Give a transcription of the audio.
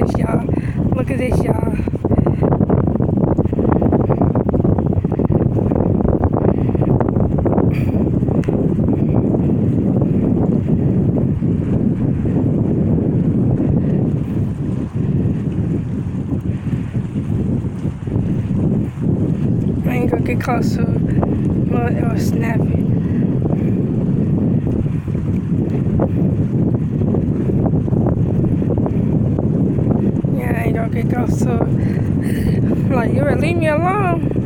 this, y'all. Look at this, y'all. I ain't gonna get close to it. Well, it'll snap it. Yeah, I ain't gonna get close to it. Like, you would leave me alone.